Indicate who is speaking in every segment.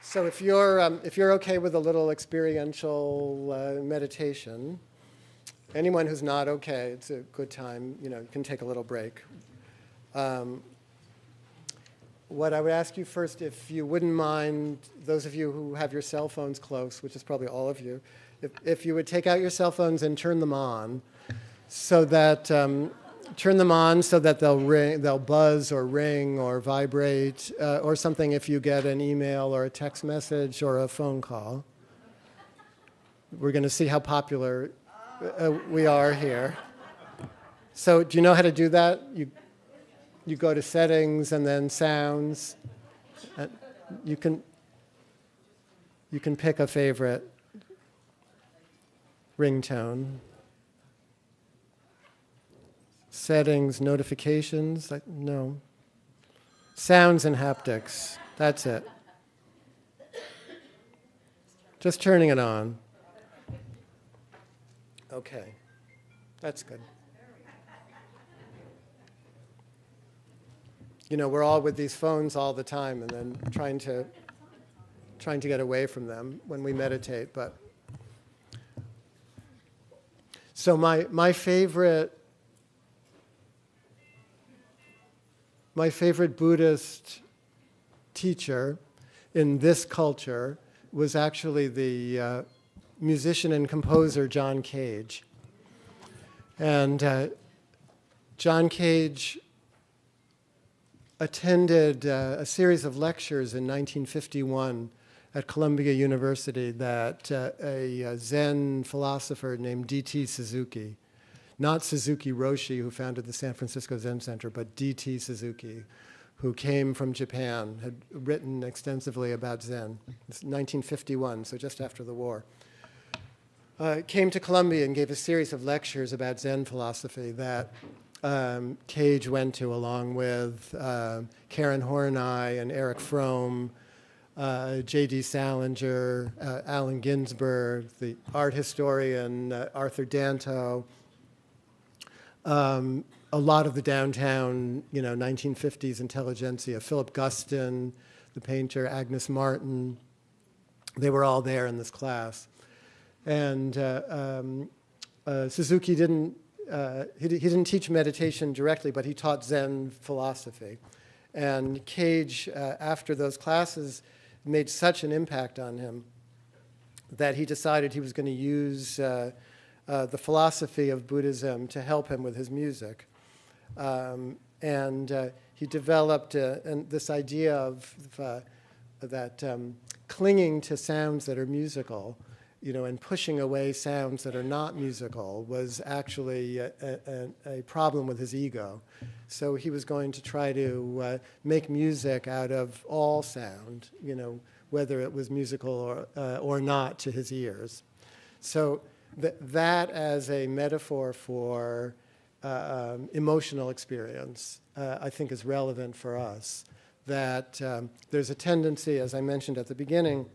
Speaker 1: So if you're okay with a little experiential meditation, anyone who's not okay, it's a good time. You can take a little break. What I would ask you first, if you wouldn't mind, those of you who have your cell phones close, which is probably all of you, if you would take out your cell phones and turn them on, so that they'll ring, they'll buzz or ring or vibrate or something if you get an email or a text message or a phone call. We're going to see how popular we are here. So do you know how to do that? You go to settings and then sounds. You can pick a favorite ringtone. Settings, notifications, no. Sounds and haptics, that's it. Just turning it on. Okay, that's good. We're all with these phones all the time and then trying to get away from them when we meditate. But so my favorite Buddhist teacher in this culture was actually the musician and composer John Cage. And John Cage attended a series of lectures in 1951 at Columbia University that a Zen philosopher named D.T. Suzuki, not Suzuki Roshi, who founded the San Francisco Zen Center, but D.T. Suzuki, who came from Japan, had written extensively about Zen. It's 1951, so just after the war. Came to Columbia and gave a series of lectures about Zen philosophy that Cage went to, along with Karen Horney and Eric Fromm, J.D. Salinger, Allen Ginsberg, the art historian Arthur Danto, a lot of the downtown, 1950s intelligentsia, Philip Guston, the painter, Agnes Martin. They were all there in this class. And Suzuki didn't teach meditation directly, but he taught Zen philosophy. And Cage, after those classes, made such an impact on him that he decided he was going to use the philosophy of Buddhism to help him with his music. And he developed this idea of that clinging to sounds that are musical, and pushing away sounds that are not musical was actually a problem with his ego. So he was going to try to make music out of all sound, whether it was musical or not to his ears. So that as a metaphor for emotional experience, I think is relevant for us. That there's a tendency, as I mentioned at the beginning,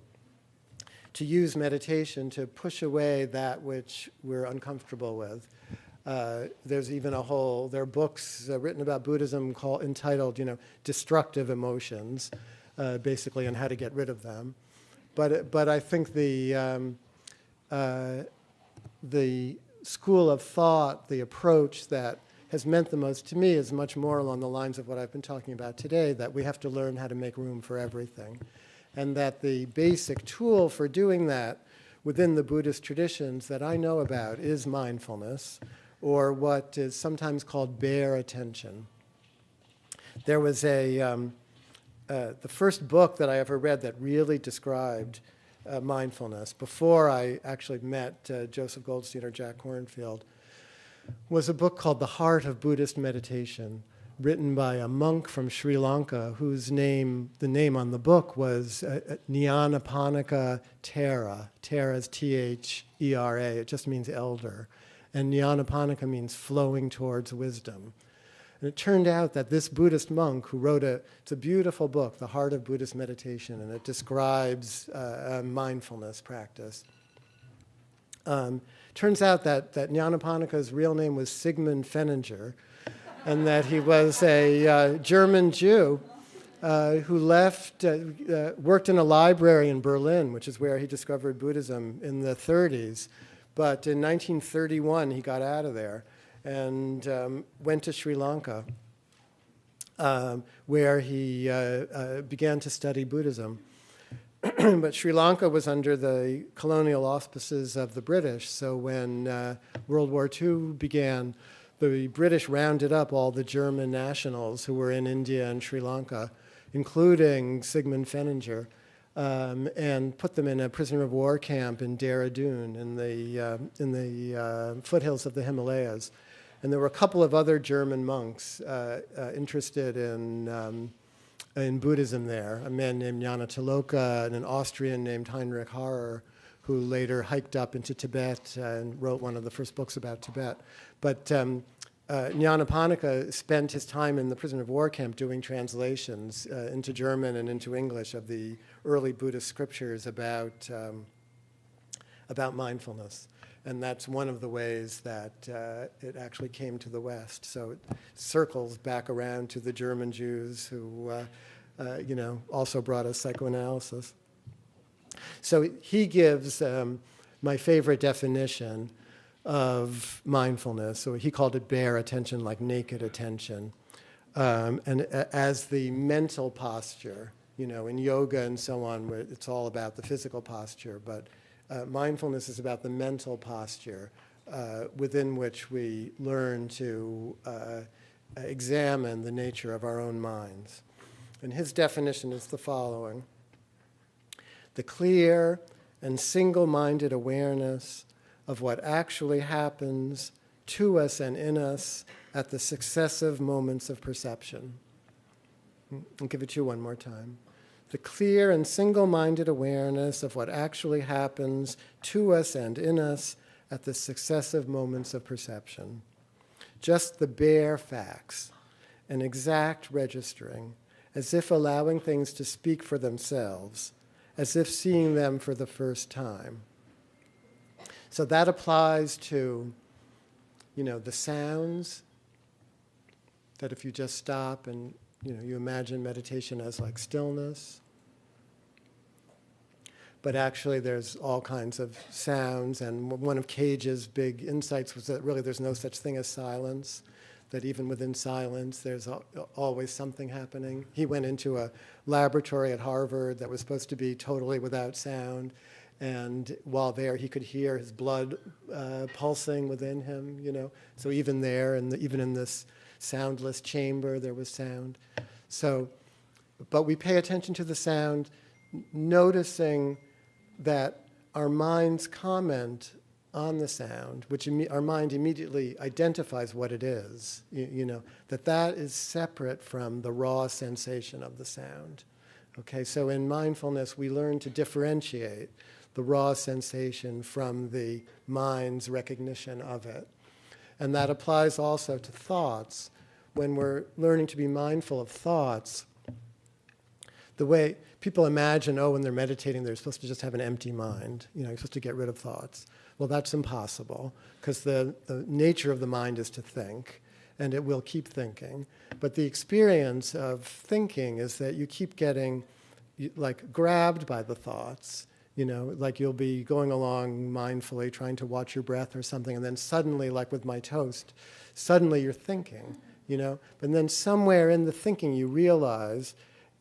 Speaker 1: to use meditation to push away that which we're uncomfortable with. There's even there are books written about Buddhism entitled, Destructive Emotions, basically, on how to get rid of them. But I think the school of thought, the approach that has meant the most to me is much more along the lines of what I've been talking about today, that we have to learn how to make room for everything. And that the basic tool for doing that within the Buddhist traditions that I know about is mindfulness, or what is sometimes called bare attention. There was the first book that I ever read that really described mindfulness, before I actually met Joseph Goldstein or Jack Kornfield, was a book called The Heart of Buddhist Meditation, written by a monk from Sri Lanka whose the name on the book was Nyanaponika Thera. Thera is Thera. It just means elder. And Nyanaponika means flowing towards wisdom. And it turned out that this Buddhist monk who wrote it's a beautiful book, The Heart of Buddhist Meditation, and it describes mindfulness practice. Turns out that Nyanaponika's real name was Sigmund Fenninger, and that he was a German Jew who left, worked in a library in Berlin, which is where he discovered Buddhism in the 30s. But in 1931, he got out of there and went to Sri Lanka, where he began to study Buddhism. But Sri Lanka was under the colonial auspices of the British, so when World War II began, the British rounded up all the German nationals who were in India and Sri Lanka, including Sigmund Fenninger, and put them in a prisoner of war camp in Dehradun in the foothills of the Himalayas. And there were a couple of other German monks interested in Buddhism there, a man named Nyanathaloka and an Austrian named Heinrich Harrer, who later hiked up into Tibet and wrote one of the first books about Tibet. But Nyanaponika spent his time in the prisoner of war camp doing translations into German and into English of the early Buddhist scriptures about mindfulness. And that's one of the ways that it actually came to the West. So it circles back around to the German Jews who, also brought us psychoanalysis. So he gives my favorite definition of mindfulness. So he called it bare attention, like naked attention, and as the mental posture. In yoga and so on, where it's all about the physical posture, but mindfulness is about the mental posture within which we learn to examine the nature of our own minds. And his definition is the following: the clear and single-minded awareness of what actually happens to us and in us at the successive moments of perception. I'll give it to you one more time. The clear and single-minded awareness of what actually happens to us and in us at the successive moments of perception. Just the bare facts, an exact registering, as if allowing things to speak for themselves, as if seeing them for the first time. So that applies to, the sounds, that if you just stop and, you imagine meditation as like stillness. But actually there's all kinds of sounds, and one of Cage's big insights was that really there's no such thing as silence, that even within silence there's always something happening. He went into a laboratory at Harvard that was supposed to be totally without sound, and while there he could hear his blood pulsing within him, So even there, and even in this soundless chamber, there was sound. So, but we pay attention to the sound, noticing that our minds comment on the sound, which our mind immediately identifies what it is, that is separate from the raw sensation of the sound. Okay, so in mindfulness, we learn to differentiate the raw sensation from the mind's recognition of it. And that applies also to thoughts. When we're learning to be mindful of thoughts, the way people imagine, when they're meditating, they're supposed to just have an empty mind. You're supposed to get rid of thoughts. Well, that's impossible, because the nature of the mind is to think, and it will keep thinking. But the experience of thinking is that you keep getting, grabbed by the thoughts. Like you'll be going along mindfully, trying to watch your breath or something, and then suddenly, like with my toast, suddenly you're thinking, But then somewhere in the thinking you realize,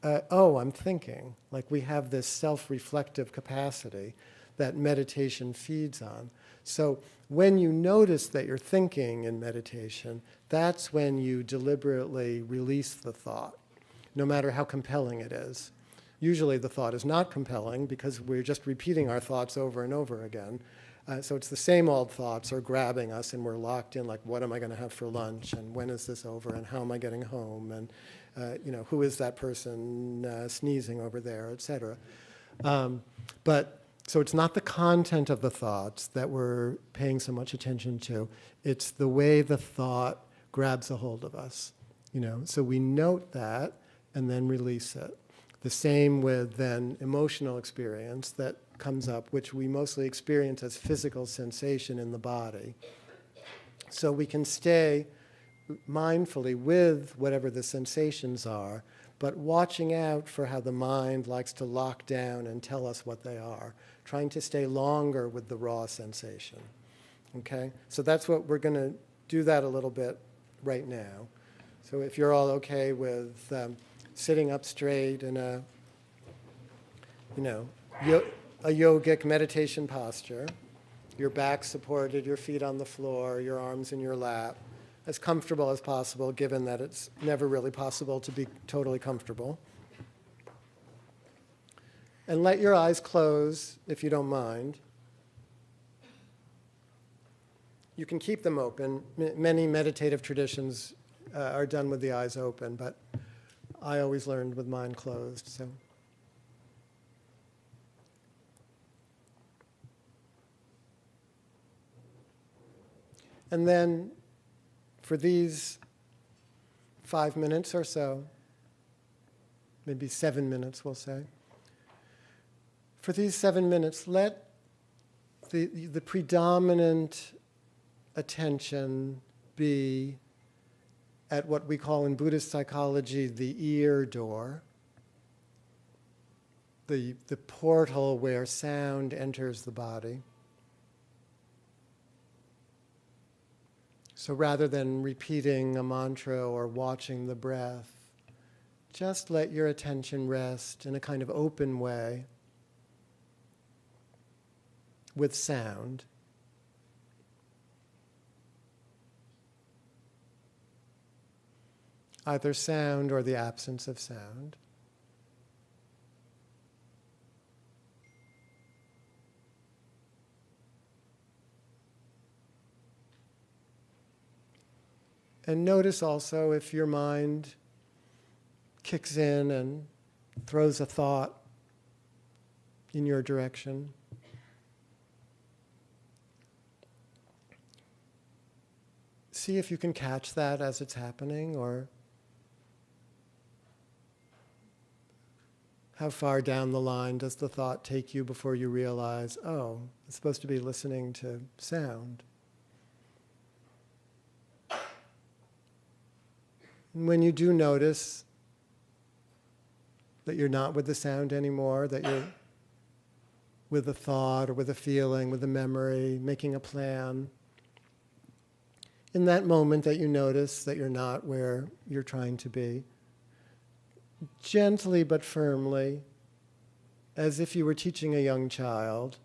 Speaker 1: I'm thinking. Like we have this self-reflective capacity that meditation feeds on. So when you notice that you're thinking in meditation, that's when you deliberately release the thought, no matter how compelling it is. Usually the thought is not compelling because we're just repeating our thoughts over and over again. So it's the same old thoughts are grabbing us, and we're locked in, like, what am I going to have for lunch, and when is this over, and how am I getting home, and who is that person sneezing over there, etc. But so it's not the content of the thoughts that we're paying so much attention to. It's the way the thought grabs a hold of us. So we note that and then release it. The same with then emotional experience that comes up, which we mostly experience as physical sensation in the body. So we can stay mindfully with whatever the sensations are, but watching out for how the mind likes to lock down and tell us what they are, trying to stay longer with the raw sensation. Okay? So that's what we're going to do that a little bit right now. So if you're all okay with sitting up straight in a, a yogic meditation posture, your back supported, your feet on the floor, your arms in your lap, as comfortable as possible, given that it's never really possible to be totally comfortable. And let your eyes close, if you don't mind. You can keep them open. Many meditative traditions are done with the eyes open, but I always learned with mine closed. So. And then for these 5 minutes or so, maybe 7 minutes, we'll say, for these 7 minutes, let the predominant attention be at what we call in Buddhist psychology the ear door, the portal where sound enters the body. So rather than repeating a mantra or watching the breath, just let your attention rest in a kind of open way with sound. Either sound or the absence of sound. And notice also if your mind kicks in and throws a thought in your direction. See if you can catch that as it's happening, or how far down the line does the thought take you before you realize, oh, I'm supposed to be listening to sound. And when you do notice that you're not with the sound anymore, that you're with a thought or with a feeling, with a memory, making a plan, in that moment that you notice that you're not where you're trying to be, gently but firmly, as if you were teaching a young child,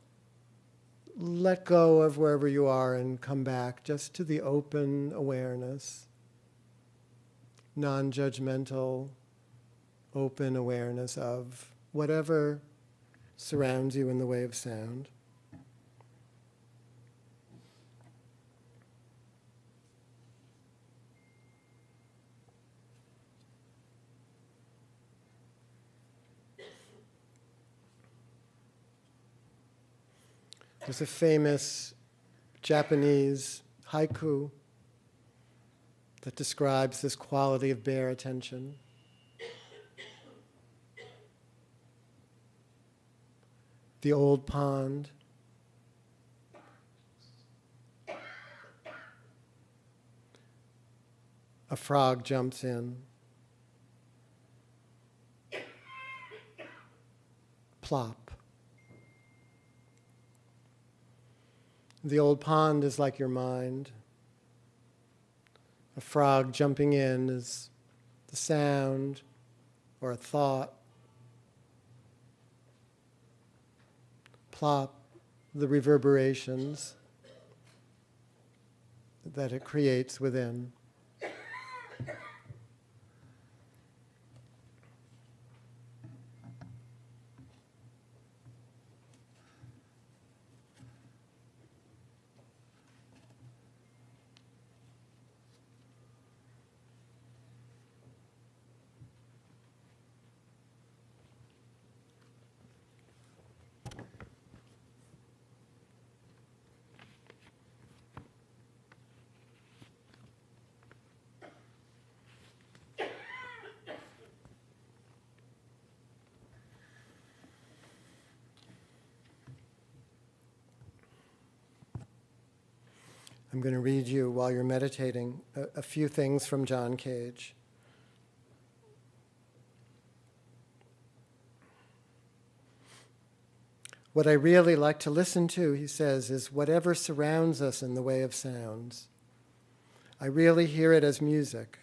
Speaker 1: let go of wherever you are and come back just to the open awareness, non-judgmental, open awareness of whatever surrounds you in the way of sound. There's a famous Japanese haiku that describes this quality of bare attention. The old pond, a frog jumps in, plop. The old pond is like your mind. A frog jumping in is the sound or a thought. Plop, the reverberations that it creates within. I'm going to read you, while you're meditating, a few things from John Cage. What I really like to listen to, he says, is whatever surrounds us in the way of sounds. I really hear it as music.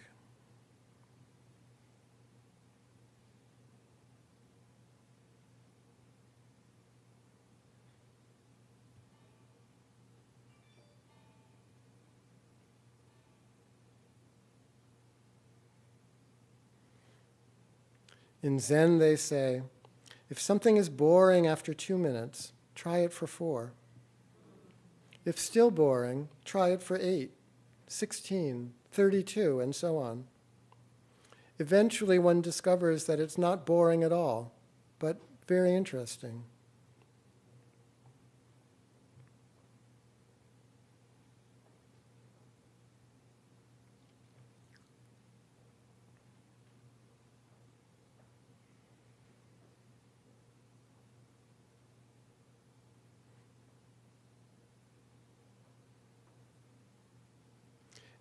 Speaker 1: In Zen, they say, if something is boring after 2 minutes, try it for 4. If still boring, try it for 8, 16, 32, and so on. Eventually, one discovers that it's not boring at all, but very interesting.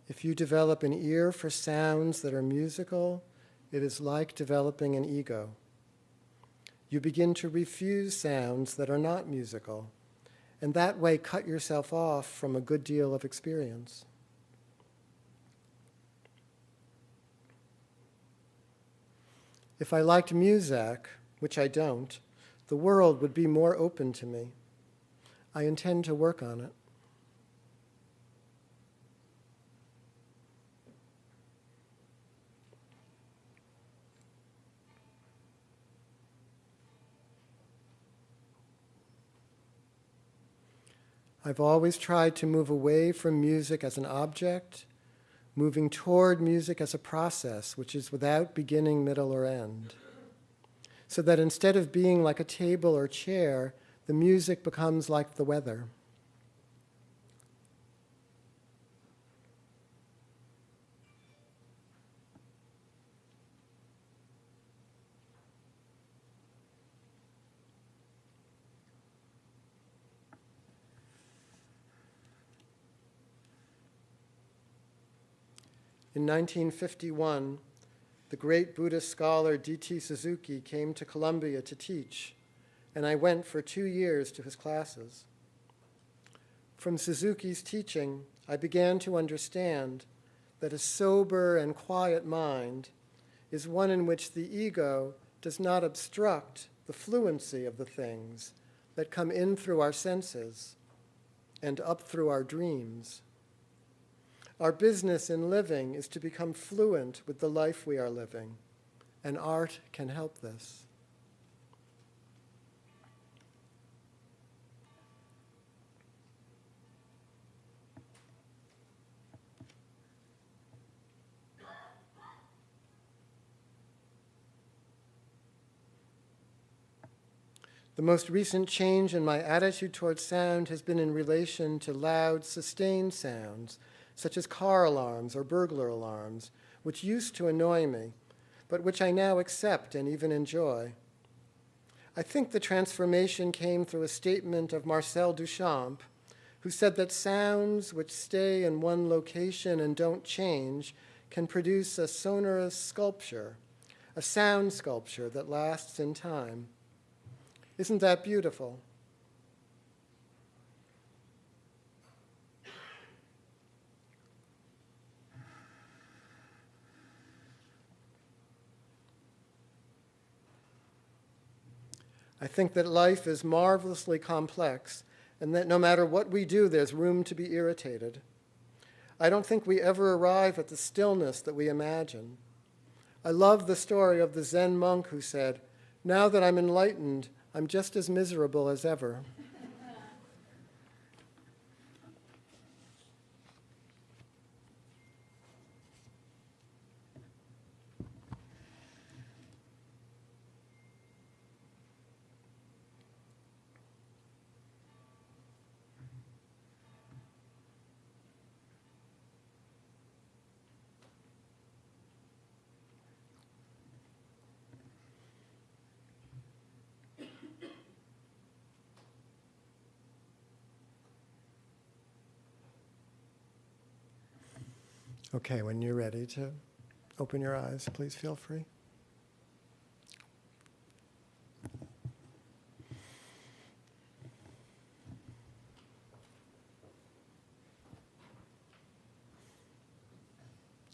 Speaker 1: If you develop an ear for sounds that are musical, it is like developing an ego. You begin to refuse sounds that are not musical, and that way cut yourself off from a good deal of experience. If I liked music, which I don't, the world would be more open to me. I intend to work on it. I've always tried to move away from music as an object, moving toward music as a process, which is without beginning, middle, or end. So that instead of being like a table or chair, the music becomes like the weather. In 1951, the great Buddhist scholar D.T. Suzuki came to Columbia to teach, and I went for 2 years to his classes. From Suzuki's teaching, I began to understand that a sober and quiet mind is one in which the ego does not obstruct the fluency of the things that come in through our senses and up through our dreams. Our business in living is to become fluent with the life we are living, and art can help this. The most recent change in my attitude towards sound has been in relation to loud, sustained sounds, such as car alarms or burglar alarms, which used to annoy me, but which I now accept and even enjoy. I think the transformation came through a statement of Marcel Duchamp, who said that sounds which stay in one location and don't change can produce a sonorous sculpture, a sound sculpture that lasts in time. Isn't that beautiful? I think that life is marvelously complex, and that no matter what we do, there's room to be irritated. I don't think we ever arrive at the stillness that we imagine. I love the story of the Zen monk who said, "Now that I'm enlightened, I'm just as miserable as ever." Okay, when you're ready to open your eyes, please feel free.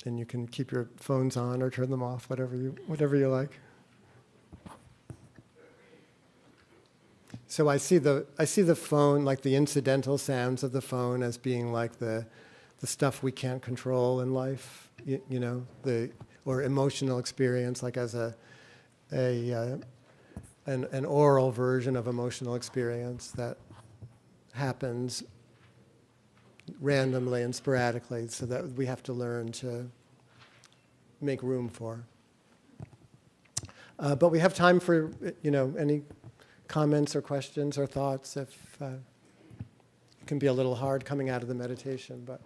Speaker 1: and you can keep your phones on or turn them off, whatever you like. So I see the phone, like the incidental sounds of the phone, as being like the stuff we can't control in life, or emotional experience, like as an oral version of emotional experience that happens randomly and sporadically, so that we have to learn to make room for. But we have time for any comments or questions or thoughts. If it can be a little hard coming out of the meditation, but.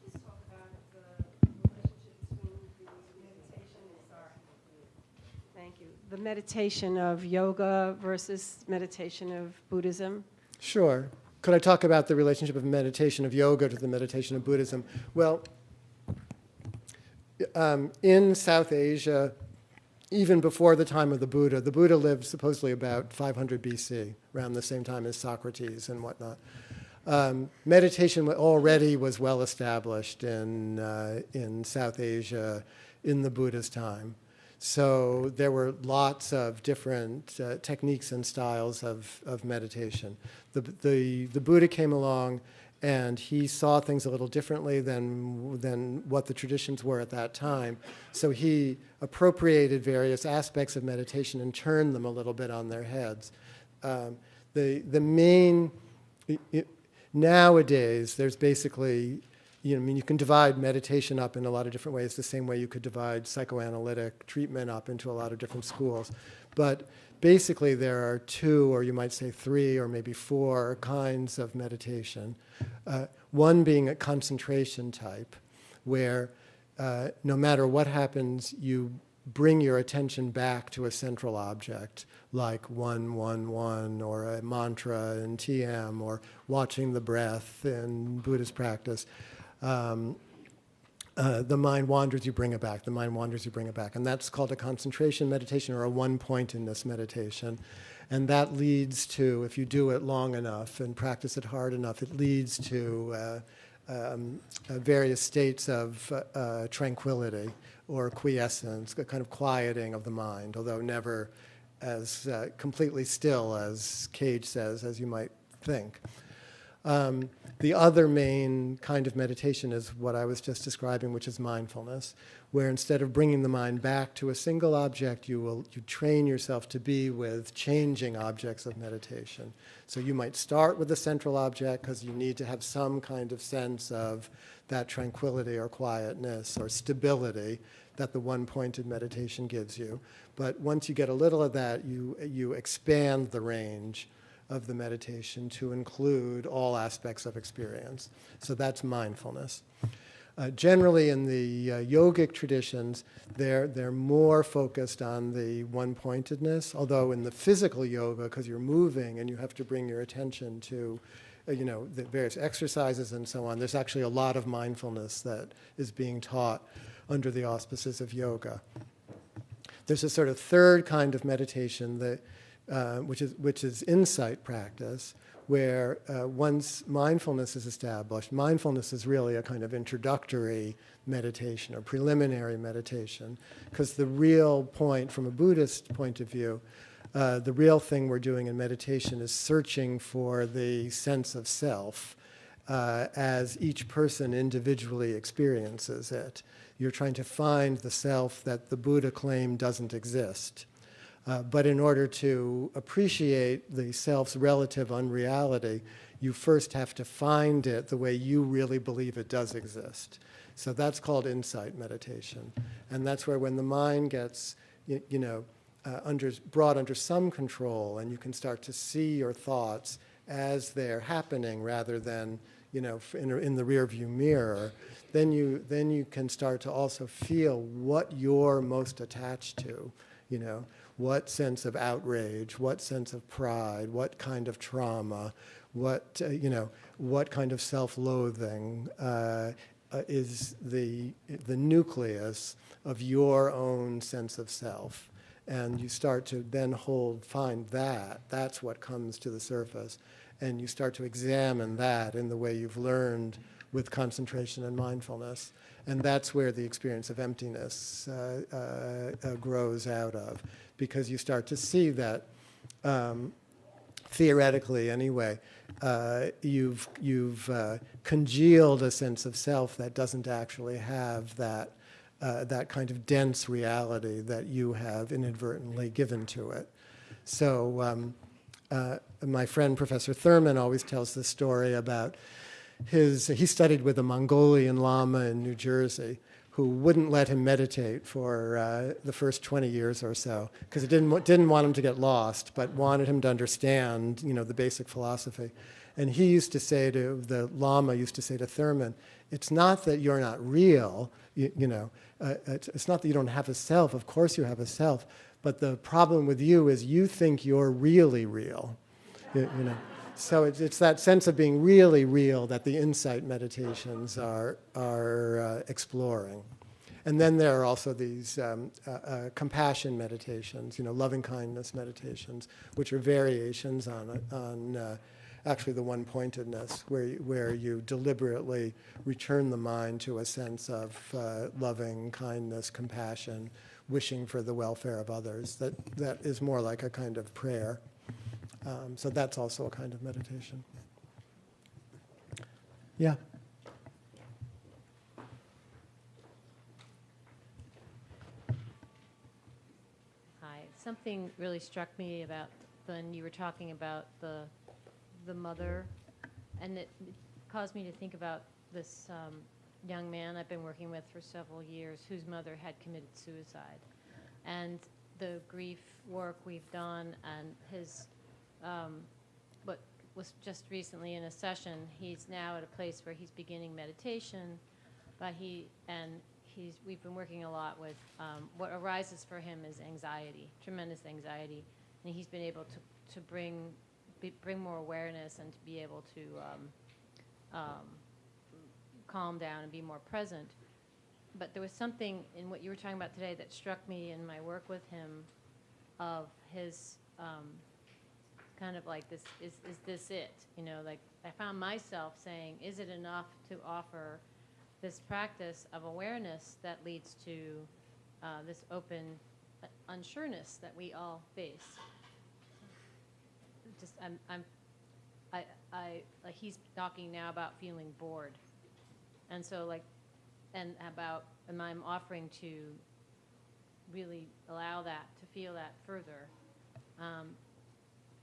Speaker 2: Just talk about the relationship between the meditation Thank you. The meditation of yoga versus meditation of Buddhism.
Speaker 1: Sure. Could I talk about the relationship of meditation of yoga to the meditation of Buddhism? Well, in South Asia, even before the time of the Buddha lived supposedly about 500 BC, around the same time as Socrates and whatnot. Meditation already was well established in South Asia in the Buddha's time. So there were lots of different techniques and styles of meditation. The Buddha came along, and he saw things a little differently than what the traditions were at that time. So he appropriated various aspects of meditation and turned them a little bit on their heads. Nowadays, there's basically, you can divide meditation up in a lot of different ways, the same way you could divide psychoanalytic treatment up into a lot of different schools. But basically, there are 2, or you might say 3, or maybe 4 kinds of meditation. One being a concentration type, where no matter what happens, you bring your attention back to a central object, like 111, or a mantra in TM, or watching the breath in Buddhist practice. The mind wanders, you bring it back. The mind wanders, you bring it back. And that's called a concentration meditation, or a one-pointedness meditation. And that leads to, if you do it long enough and practice it hard enough, it leads to various states of tranquility or quiescence, a kind of quieting of the mind, although never as completely still as Cage says, as you might think. The other main kind of meditation is what I was just describing, which is mindfulness, where instead of bringing the mind back to a single object, you train yourself to be with changing objects of meditation. So you might start with a central object because you need to have some kind of sense of that tranquility or quietness or stability that the one-pointed meditation gives you. But once you get a little of that, you expand the range of the meditation to include all aspects of experience. So that's mindfulness. Generally, in the yogic traditions, they're more focused on the one-pointedness, although in the physical yoga, because you're moving and you have to bring your attention to the various exercises and so on, there's actually a lot of mindfulness that is being taught under the auspices of yoga. There's a sort of third kind of meditation that which is insight practice, where once mindfulness is established, mindfulness is really a kind of introductory meditation or preliminary meditation, because the real point, from a Buddhist point of view, the real thing we're doing in meditation is searching for the sense of self as each person individually experiences it. You're trying to find the self that the Buddha claimed doesn't exist. But in order to appreciate the self's relative unreality, you first have to find it the way you really believe it does exist. So that's called insight meditation. And that's where when the mind gets, brought under some control, and you can start to see your thoughts as they're happening rather than, in the rearview mirror, then you can start to also feel what you're most attached to, what sense of outrage, what sense of pride, what kind of trauma, what kind of self-loathing is the nucleus of your own sense of self. And you start to then find that's what comes to the surface. and you start to examine that in the way you've learned with concentration and mindfulness. And that's where the experience of emptiness grows out of, because you start to see that, theoretically anyway, you've congealed a sense of self that doesn't actually have that kind of dense reality that you have inadvertently given to it. So my friend Professor Thurman always tells this story about he studied with a Mongolian Lama in New Jersey who wouldn't let him meditate for the first 20 years or so, because he didn't want him to get lost, but wanted him to understand, the basic philosophy. And he used to say the Lama used to say to Thurman, it's not that you're not real, it's not that you don't have a self, of course you have a self, but the problem with you is you think you're really real, So it's that sense of being really real that the insight meditations are exploring. And then there are also these compassion meditations, loving kindness meditations, which are variations on actually the one-pointedness, where you deliberately return the mind to a sense of loving kindness, compassion, wishing for the welfare of others. That is more like a kind of prayer. So that's also a kind of meditation. Yeah.
Speaker 3: Hi. Something really struck me about when you were talking about the mother, and it caused me to think about this young man I've been working with for several years whose mother had committed suicide. And the grief work we've done and his what was just recently in a session, he's now at a place where he's beginning meditation, but we've been working a lot with what arises for him is anxiety, tremendous anxiety, and he's been able to bring more awareness and to be able to calm down and be more present. But there was something in what you were talking about today that struck me in my work with him of his kind of like this, is this it? Like I found myself saying, is it enough to offer this practice of awareness that leads to this open unsureness that we all face? Just like he's talking now about feeling bored, and so and I'm offering to really allow that, to feel that further.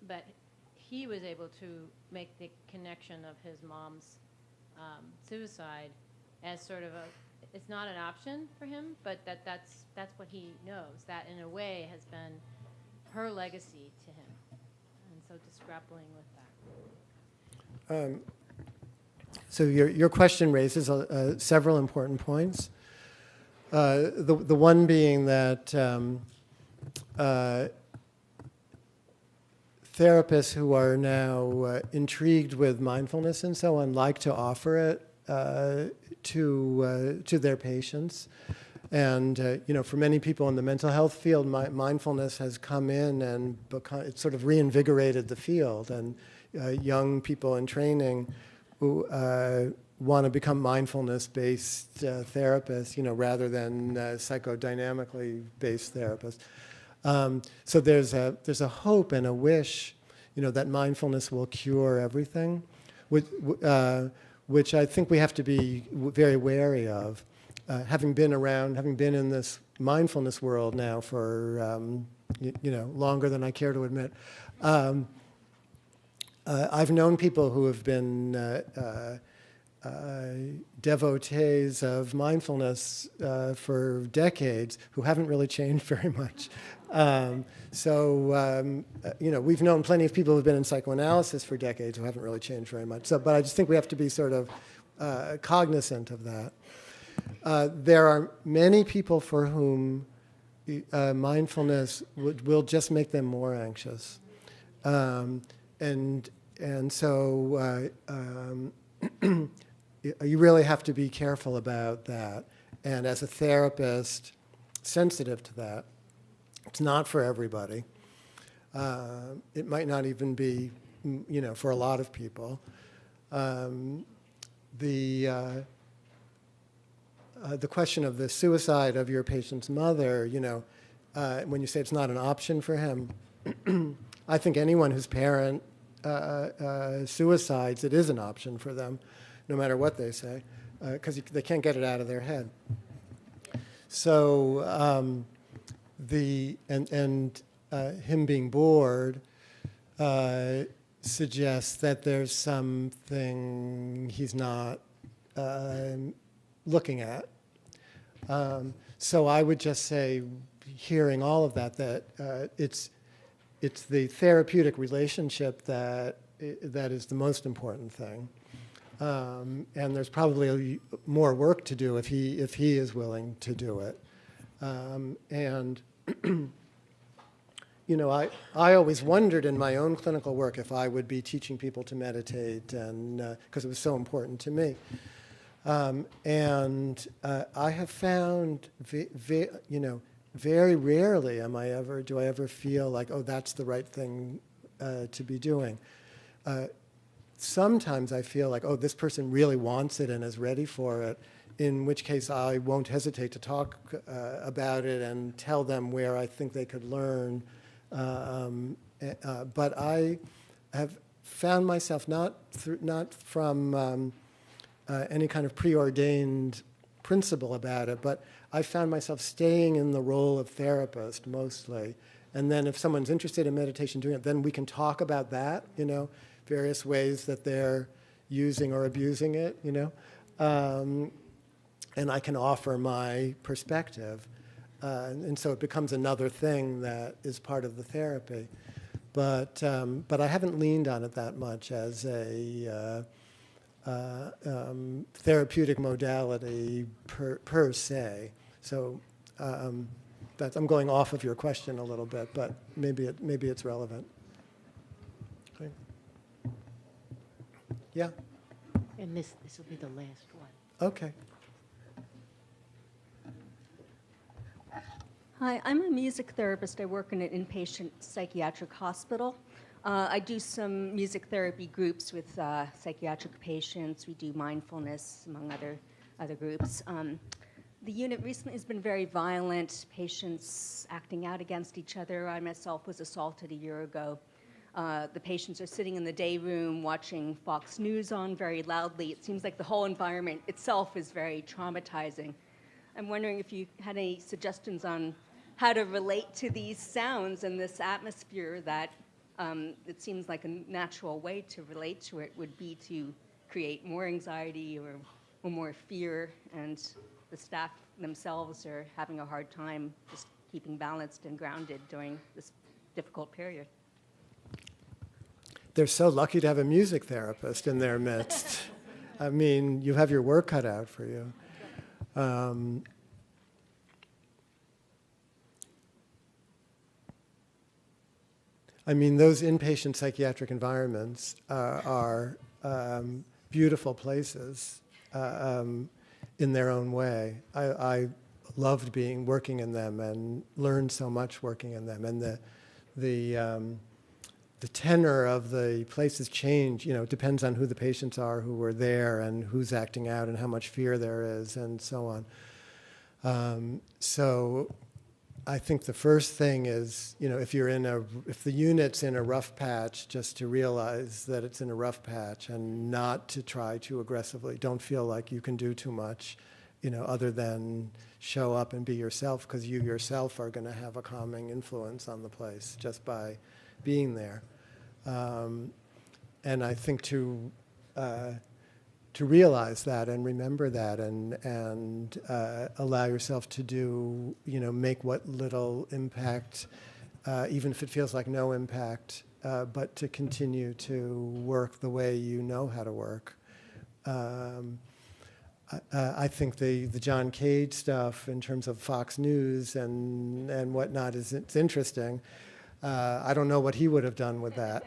Speaker 3: But he was able to make the connection of his mom's suicide as sort of it's not an option for him, but that's what he knows. That in a way has been her legacy to him. And so just grappling with that.
Speaker 1: So your question raises several important points. The one being that therapists who are now intrigued with mindfulness and so on like to offer it to their patients. And for many people in the mental health field, mindfulness has come in and it's sort of reinvigorated the field. And young people in training who want to become mindfulness-based therapists, rather than psychodynamically based therapists. So there's a hope and a wish, that mindfulness will cure everything, which I think we have to be very wary of. Having been in this mindfulness world now for longer than I care to admit, I've known people who have been devotees of mindfulness for decades who haven't really changed very much. We've known plenty of people who've been in psychoanalysis for decades who haven't really changed very much. But I just think we have to be sort of cognizant of that. There are many people for whom mindfulness will just make them more anxious. And so you really have to be careful about that. And as a therapist, sensitive to that. It's not for everybody. It might not even be for a lot of people. The question of the suicide of your patient's mother, when you say it's not an option for him, I think anyone whose parent suicides, it is an option for them, no matter what they say, because they can't get it out of their head. So him being bored suggests that there's something he's not looking at. So I would just say, hearing all of that, it's the therapeutic relationship that is the most important thing. And there's probably more work to do if he is willing to do it. I always wondered in my own clinical work if I would be teaching people to meditate, and because it was so important to me. I have found, very rarely do I ever feel like, oh, that's the right thing to be doing. Sometimes I feel like, oh, this person really wants it and is ready for it, in which case I won't hesitate to talk about it and tell them where I think they could learn. But I have found myself not from any kind of preordained principle about it, but I found myself staying in the role of therapist mostly. And then if someone's interested in meditation doing it, then we can talk about that, various ways that they're using or abusing it, and I can offer my perspective. And so it becomes another thing that is part of the therapy. But I haven't leaned on it that much as a therapeutic modality per se. So I'm going off of your question a little bit, but maybe it's relevant. Okay. Yeah.
Speaker 4: And this will be the last one.
Speaker 1: Okay.
Speaker 5: Hi, I'm a music therapist. I work in an inpatient psychiatric hospital. I do some music therapy groups with psychiatric patients. We do mindfulness, among other groups. The unit recently has been very violent, patients acting out against each other. I myself was assaulted a year ago. The patients are sitting in the day room watching Fox News on very loudly. It seems like the whole environment itself is very traumatizing. I'm wondering if you had any suggestions on how to relate to these sounds and this atmosphere that it seems like a natural way to relate to it would be to create more anxiety or more fear, and the staff themselves are having a hard time just keeping balanced and grounded during this difficult period.
Speaker 1: They're so lucky to have a music therapist in their midst. I mean, you have your work cut out for you. I mean, those inpatient psychiatric environments are beautiful places in their own way. I loved working in them and learned so much working in them. And the tenor of the places change. It depends on who the patients are who were there and who's acting out and how much fear there is and so on. So I think the first thing is, if the unit's in a rough patch, just to realize that it's in a rough patch and not to try too aggressively. Don't feel like you can do too much, other than show up and be yourself, because you yourself are going to have a calming influence on the place just by being there. And I think to realize that and remember that and allow yourself to do, make what little impact, even if it feels like no impact, but to continue to work the way you know how to work. I think the John Cage stuff in terms of Fox News and whatnot it's interesting. I don't know what he would have done with that.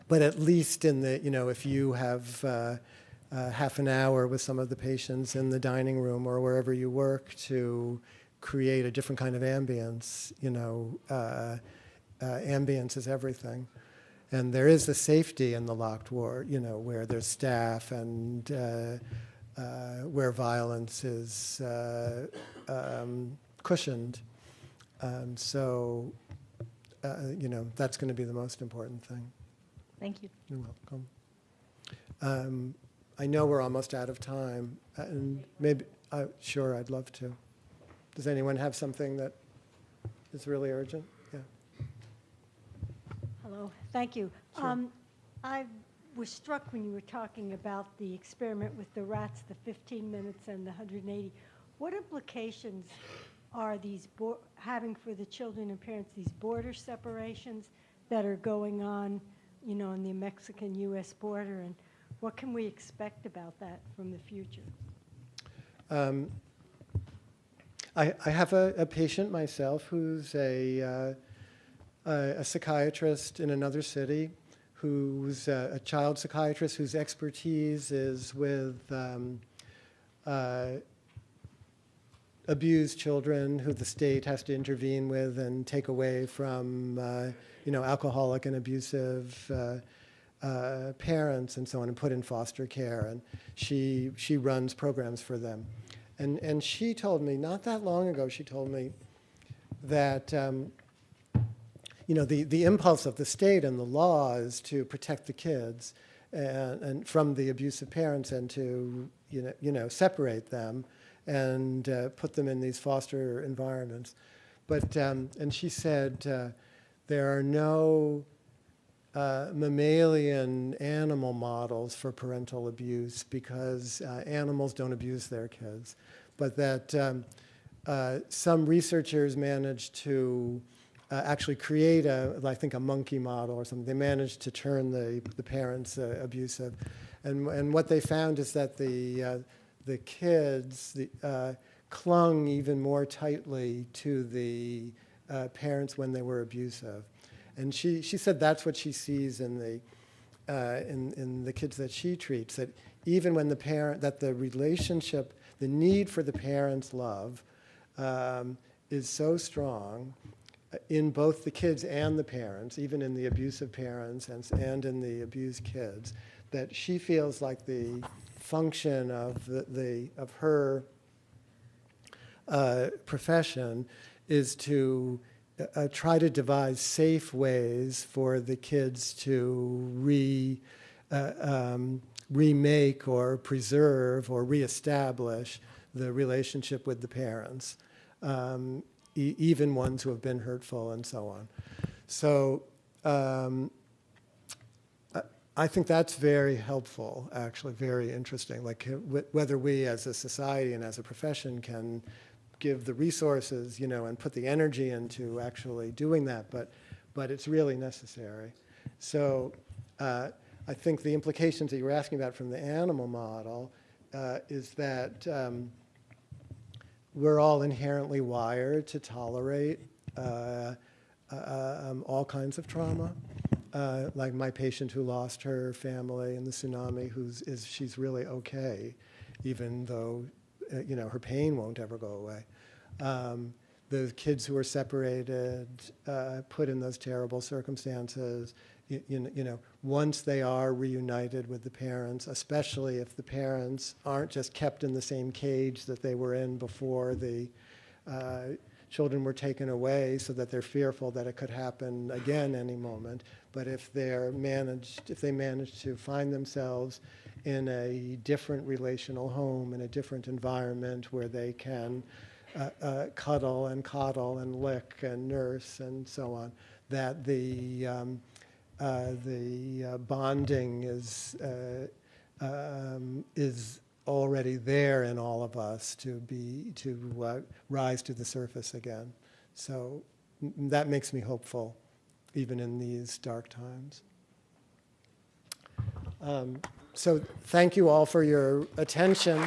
Speaker 1: But at least if you have half an hour with some of the patients in the dining room or wherever you work to create a different kind of ambience, ambience is everything. And there is the safety in the locked ward, where there's staff and where violence is cushioned. So, that's going to be the most important thing.
Speaker 5: Thank you.
Speaker 1: You're welcome. I know we're almost out of time, and maybe, sure, I'd love to. Does anyone have something that is really urgent? Yeah.
Speaker 6: Hello, thank you.
Speaker 1: Sure.
Speaker 6: I was struck when you were talking about the experiment with the rats, the 15 minutes and the 180. What implications are these having for the children and parents, these border separations that are going on, on the Mexican-U.S. border, and what can we expect about that from the future?
Speaker 1: I have a patient myself who's a psychiatrist in another city, who's a child psychiatrist whose expertise is with abused children who the state has to intervene with and take away from, alcoholic and abusive parents and so on, and put in foster care. And she runs programs for them. And she told me, not that long ago, she told me that, the impulse of the state and the law is to protect the kids and from the abusive parents and to, separate them and put them in these foster environments. But, and she said, there are no mammalian animal models for parental abuse because animals don't abuse their kids. But that some researchers managed to actually create I think a monkey model or something. They managed to turn the parents abusive. And what they found is that the kids clung even more tightly to the parents when they were abusive. And she said that's what she sees in the kids that she treats, that even when the relationship, the need for the parents' love is so strong in both the kids and the parents, even in the abusive parents and in the abused kids, that she feels like the function of of her profession is to try to devise safe ways for the kids to remake or preserve or reestablish the relationship with the parents, even ones who have been hurtful and so on. So I think that's very helpful, actually, very interesting, like whether we as a society and as a profession can give the resources, and put the energy into actually doing that, but it's really necessary. So I think the implications that you were asking about from the animal model is that we're all inherently wired to tolerate all kinds of trauma. Like my patient who lost her family in the tsunami, she's really okay, even though her pain won't ever go away. The kids who are separated, put in those terrible circumstances, once they are reunited with the parents, especially if the parents aren't just kept in the same cage that they were in before the children were taken away, so that they're fearful that it could happen again any moment. But if they manage to find themselves in a different relational home, in a different environment where they can cuddle and coddle and lick and nurse and so on, that the bonding is already there in all of us to rise to the surface again. So that makes me hopeful, even in these dark times. So thank you all for your attention.